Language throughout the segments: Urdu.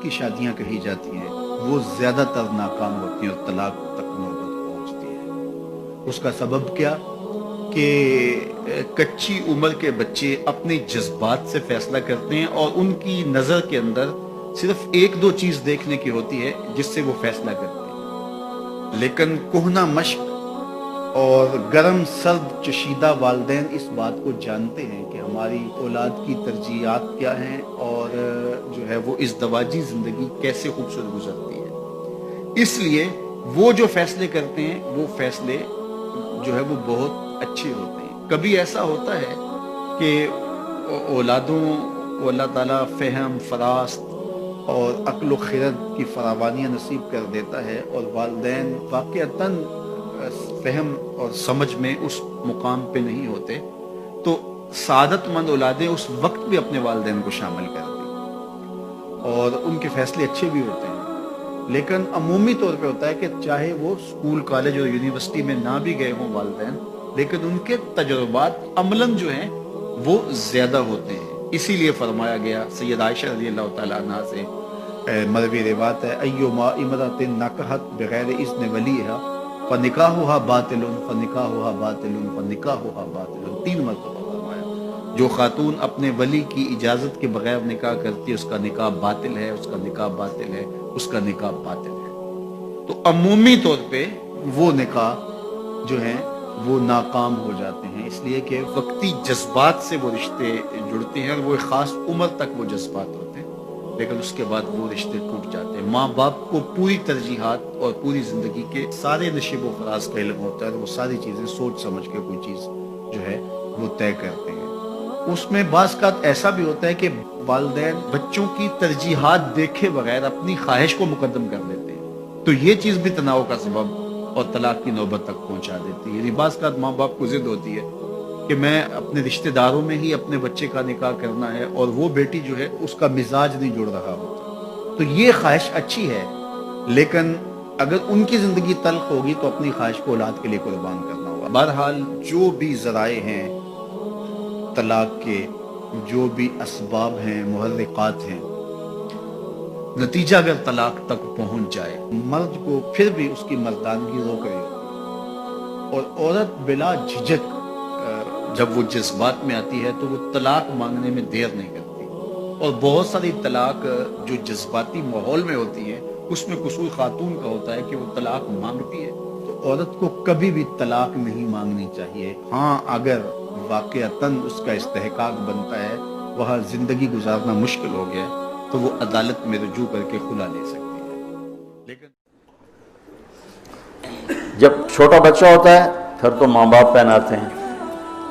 کی شادیاں کہی جاتی ہیں وہ زیادہ تر ناکام ہوتی ہیں اور طلاق تک نوبت پہنچتی ہے۔ اس کا سبب کیا کہ کچی عمر کے بچے اپنے جذبات سے فیصلہ کرتے ہیں اور ان کی نظر کے اندر صرف ایک دو چیز دیکھنے کی ہوتی ہے جس سے وہ فیصلہ کرتے ہیں، لیکن کہنہ مشق اور گرم سرد چشیدہ والدین اس بات کو جانتے ہیں کہ ہماری اولاد کی ترجیحات کیا ہیں اور جو ہے وہ ازدواجی زندگی کیسے خوبصورت گزرتی ہے، اس لیے وہ جو فیصلے کرتے ہیں وہ فیصلے جو ہے وہ بہت اچھے ہوتے ہیں۔ کبھی ایسا ہوتا ہے کہ اولادوں کو اللہ تعالیٰ فہم، فراست اور عقل و خرد کی فراوانیاں نصیب کر دیتا ہے اور والدین واقعتاً فہم اور سمجھ میں اس مقام پہ نہیں ہوتے، تو سعادت مند اولادیں اس وقت بھی اپنے والدین کو شامل کر دیں اور ان کے فیصلے اچھے بھی ہوتے ہیں۔ لیکن عمومی طور پہ ہوتا ہے کہ چاہے وہ اسکول، کالج اور یونیورسٹی میں نہ بھی گئے ہوں والدین، لیکن ان کے تجربات عملاً جو ہیں وہ زیادہ ہوتے ہیں۔ اسی لیے فرمایا گیا سید عائشہ رضی اللہ تعالیٰ عنہ سے مروی روایت ہے، ایما امرأۃ نکحت بغیر اذن ولیھا فنکاحھا باطل فنکاحھا باطل فنکاحھا باطل، 3 مرتبہ فرمایا، جو خاتون اپنے ولی کی اجازت کے بغیر نکاح کرتی ہے اس کا نکاح باطل ہے، اس کا نکاح باطل ہے، اس کا نکاح باطل ہے۔ تو عمومی طور پہ وہ نکاح جو ہیں وہ ناکام ہو جاتے ہیں، اس لیے کہ وقتی جذبات سے وہ رشتے جڑتے ہیں اور وہ ایک خاص عمر تک وہ جذبات ہوتے ہیں، لیکن اس کے بعد وہ رشتے ٹوٹ جاتے ہیں۔ ماں باپ کو پوری ترجیحات اور پوری زندگی کے سارے نشیب و فراز کا علم ہوتا ہے اور وہ ساری چیزیں سوچ سمجھ کے کوئی چیز جو ہے وہ طے کرتے ہیں۔ اس میں بعض کا ایسا بھی ہوتا ہے کہ والدین بچوں کی ترجیحات دیکھے بغیر اپنی خواہش کو مقدم کر دیتے ہیں، تو یہ چیز بھی تناؤ کا سبب اور طلاق کی نوبت تک پہنچا دیتی ہے۔ یعنی بعض کا ماں باپ کو ضد ہوتی ہے کہ میں اپنے رشتہ داروں میں ہی اپنے بچے کا نکاح کرنا ہے اور وہ بیٹی جو ہے اس کا مزاج نہیں جڑ رہا ہوتا، تو یہ خواہش اچھی ہے، لیکن اگر ان کی زندگی تلخ ہوگی تو اپنی خواہش کو اولاد کے لیے قربان کرنا ہوگا۔ بہرحال جو بھی ذرائع ہیں طلاق کے، جو بھی اسباب ہیں، محرکات ہیں، نتیجہ اگر طلاق تک پہنچ جائے، مرد کو پھر بھی اس کی مردانگی روک رہی ہوتی ہے اور عورت بلا جھجک جب وہ جذبات میں آتی ہے تو وہ طلاق مانگنے میں دیر نہیں کرتی، اور بہت ساری طلاق جو جذباتی ماحول میں ہوتی ہے اس میں قصور خاتون کا ہوتا ہے کہ وہ طلاق مانگتی ہے، تو عورت کو کبھی بھی طلاق نہیں مانگنی چاہیے۔ ہاں اگر واقعتاً اس کا استحقاق بنتا ہے، وہاں زندگی گزارنا مشکل ہو گیا ہے، تو وہ عدالت میں رجوع کر کے خلا لے سکتی ہے۔ لیکن جب چھوٹا بچہ ہوتا ہے پھر تو ماں باپ پہناتے ہیں،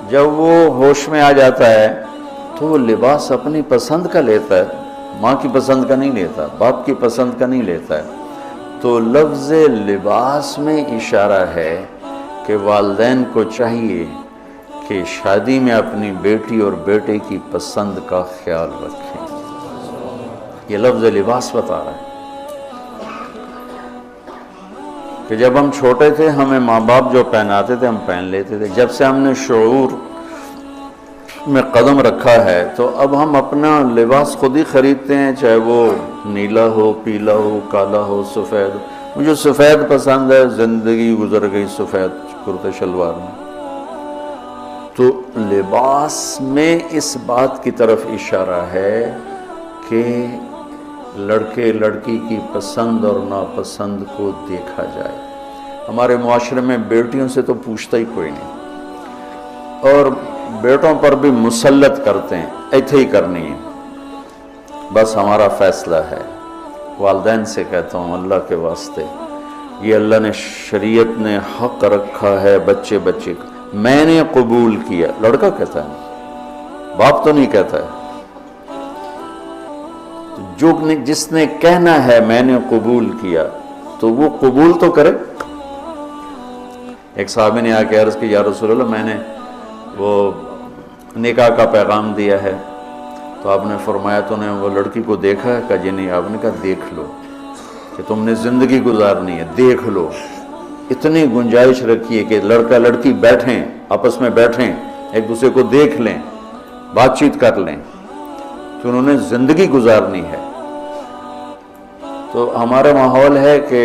جب وہ ہوش میں آ جاتا ہے تو وہ لباس اپنی پسند کا لیتا ہے، ماں کی پسند کا نہیں لیتا، باپ کی پسند کا نہیں لیتا ہے۔ تو لفظ لباس میں اشارہ ہے کہ والدین کو چاہیے کہ شادی میں اپنی بیٹی اور بیٹے کی پسند کا خیال رکھیں۔ یہ لفظ لباس بتا رہا ہے کہ جب ہم چھوٹے تھے ہمیں ماں باپ جو پہناتے تھے ہم پہن لیتے تھے، جب سے ہم نے شعور میں قدم رکھا ہے تو اب ہم اپنا لباس خود ہی خریدتے ہیں، چاہے وہ نیلا ہو، پیلا ہو، کالا ہو، سفید ہو۔ مجھے سفید پسند ہے، زندگی گزر گئی سفید کرتے شلوار میں۔ تو لباس میں اس بات کی طرف اشارہ ہے کہ لڑکے لڑکی کی پسند اور ناپسند کو دیکھا جائے۔ ہمارے معاشرے میں بیٹیوں سے تو پوچھتا ہی کوئی نہیں، اور بیٹوں پر بھی مسلط کرتے ہیں، ایتھے ہی کرنی ہے، بس ہمارا فیصلہ ہے۔ والدین سے کہتا ہوں اللہ کے واسطے، یہ اللہ نے شریعت نے حق رکھا ہے بچے بچے کا، میں نے قبول کیا، لڑکا کہتا ہے، باپ تو نہیں کہتا ہے۔ جو جس نے کہنا ہے میں نے قبول کیا تو وہ قبول تو کرے۔ ایک صحابی نے آ کے عرض کی یا رسول اللہ میں نے وہ نکاح کا پیغام دیا ہے، تو آپ نے فرمایا تو نے وہ لڑکی کو دیکھا ہے؟ کہا جی نہیں۔ آپ نے کہا دیکھ لو، کہ تم نے زندگی گزارنی ہے، دیکھ لو۔ اتنی گنجائش رکھیے کہ لڑکا لڑکی بیٹھیں، آپس میں بیٹھیں، ایک دوسرے کو دیکھ لیں، بات چیت کر لیں، کہ انہوں نے زندگی گزارنی ہے۔ تو ہمارا ماحول ہے کہ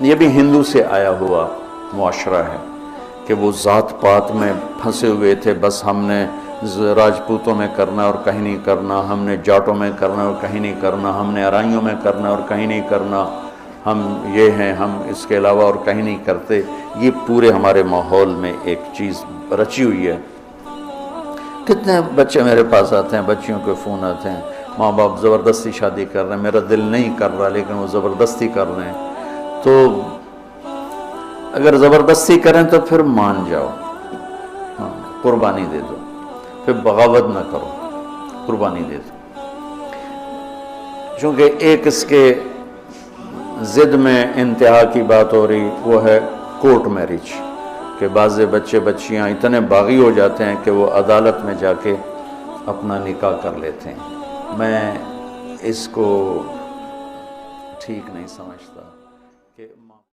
یہ بھی ہندو سے آیا ہوا معاشرہ ہے کہ وہ ذات پات میں پھنسے ہوئے تھے، بس ہم نے راجپوتوں میں کرنا اور کہیں نہیں کرنا، ہم نے جاٹوں میں کرنا اور کہیں نہیں کرنا، ہم نے ارائیوں میں کرنا اور کہیں نہیں کرنا، ہم یہ ہیں، ہم اس کے علاوہ اور کہیں نہیں کرتے. یہ پورے ہمارے ماحول میں ایک چیز رچی ہوئی ہے. کتنے بچے میرے پاس آتے ہیں، بچیوں کے فون آتے ہیں، ماں باپ زبردستی شادی کر رہے ہیں، میرا دل نہیں کر رہا لیکن وہ زبردستی کر رہے ہیں. تو اگر زبردستی کریں تو پھر مان جاؤ، قربانی دے دو، پھر بغاوت نہ کرو، قربانی دے دو. چونکہ ایک اس کے ضد میں انتہا کی بات ہو رہی، وہ ہے کورٹ میرج، کہ بعض بچے بچیاں اتنے باغی ہو جاتے ہیں کہ وہ عدالت میں جا کے اپنا نکاح کر لیتے ہیں. میں اس کو ٹھیک نہیں سمجھتا کہ